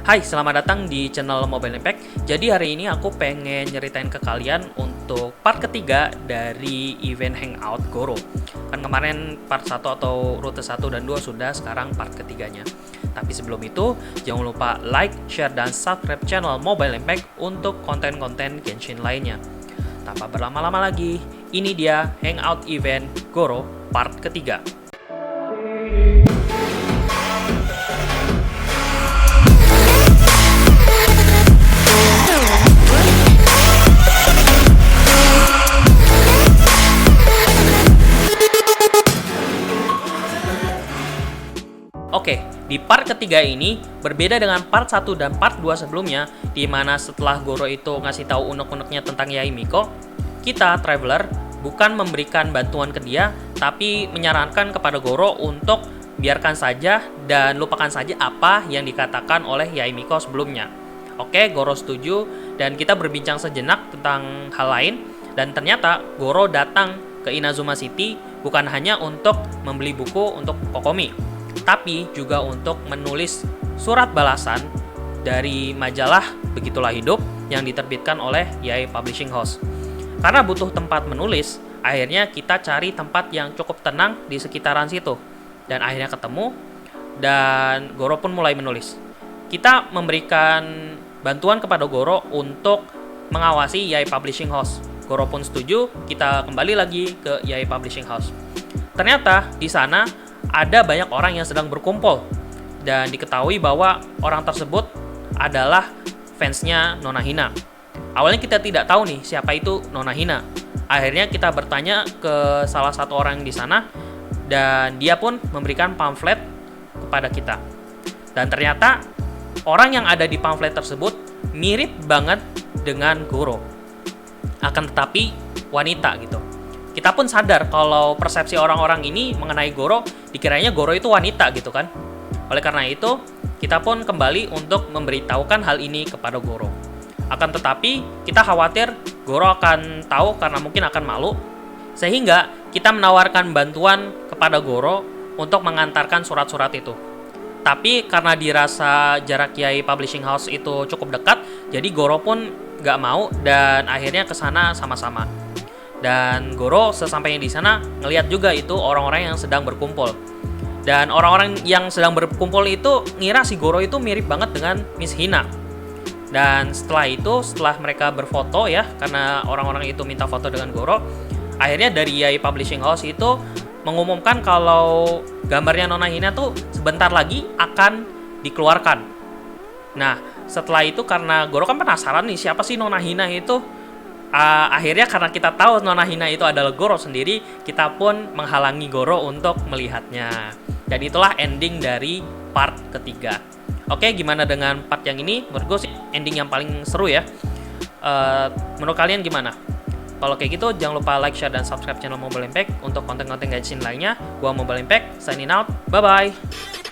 Hai, selamat datang di channel Mobile Impact. Jadi hari ini aku pengen nyeritain ke kalian untuk part ketiga dari event Hangout Goro. Kan kemarin part 1 atau rute 1 dan 2 sudah, sekarang part ketiganya. Tapi sebelum itu, jangan lupa like, share, dan subscribe channel Mobile Impact untuk konten-konten Genshin lainnya. Tanpa berlama-lama lagi, ini dia Hangout event Goro part ketiga. Oke, di part ketiga ini berbeda dengan part 1 dan part 2 sebelumnya, di mana setelah Goro itu ngasih tahu unek-uneknya tentang Yae Miko, kita, Traveler, bukan memberikan bantuan ke dia, tapi menyarankan kepada Goro untuk biarkan saja dan lupakan saja apa yang dikatakan oleh Yae Miko sebelumnya. Oke, Goro setuju, dan kita berbincang sejenak tentang hal lain, dan ternyata Goro datang ke Inazuma City bukan hanya untuk membeli buku untuk Kokomi, tapi juga untuk menulis surat balasan dari majalah Begitulah Hidup yang diterbitkan oleh Yae Publishing House. Karena butuh tempat menulis, akhirnya kita cari tempat yang cukup tenang di sekitaran situ. Dan akhirnya ketemu, dan Goro pun mulai menulis. Kita memberikan bantuan kepada Goro untuk mengawasi Yae Publishing House. Goro pun setuju, kita kembali lagi ke Yae Publishing House. Ternyata di sana ada banyak orang yang sedang berkumpul, dan diketahui bahwa orang tersebut adalah fansnya Nona Hina. Awalnya kita tidak tahu nih siapa itu Nona Hina. Akhirnya kita bertanya ke salah satu orang di sana, dan dia pun memberikan pamflet kepada kita. Dan ternyata orang yang ada di pamflet tersebut mirip banget dengan Goro. Akan tetapi wanita gitu. Kita pun sadar kalau persepsi orang-orang ini mengenai Goro, dikiranya Goro itu wanita gitu kan. Oleh karena itu, kita pun kembali untuk memberitahukan hal ini kepada Goro. Akan tetapi, kita khawatir Goro akan tahu karena mungkin akan malu, sehingga kita menawarkan bantuan kepada Goro untuk mengantarkan surat-surat itu. Tapi karena dirasa jarak Yae Publishing House itu cukup dekat, jadi Goro pun gak mau dan akhirnya kesana sama-sama. Dan Goro sesampainya di sana ngelihat juga itu orang-orang yang sedang berkumpul. Dan orang-orang yang sedang berkumpul itu ngira si Goro itu mirip banget dengan Miss Hina. Dan setelah itu, setelah mereka berfoto ya, karena orang-orang itu minta foto dengan Goro, akhirnya dari Yae Publishing House itu mengumumkan kalau gambarnya Nona Hina tuh sebentar lagi akan dikeluarkan. Nah, setelah itu karena Goro kan penasaran nih siapa sih Nona Hina itu, akhirnya karena kita tahu Nona Hina itu adalah Goro sendiri, kita pun menghalangi Goro untuk melihatnya. Dan itulah ending dari part ketiga. Oke, gimana dengan part yang ini? Menurut gue sih ending yang paling seru ya. Menurut kalian gimana? Kalau kayak gitu, jangan lupa like, share, dan subscribe channel Mobile Impact untuk konten-konten Genshin lainnya. Gua Mobile Impact, signing out. Bye-bye!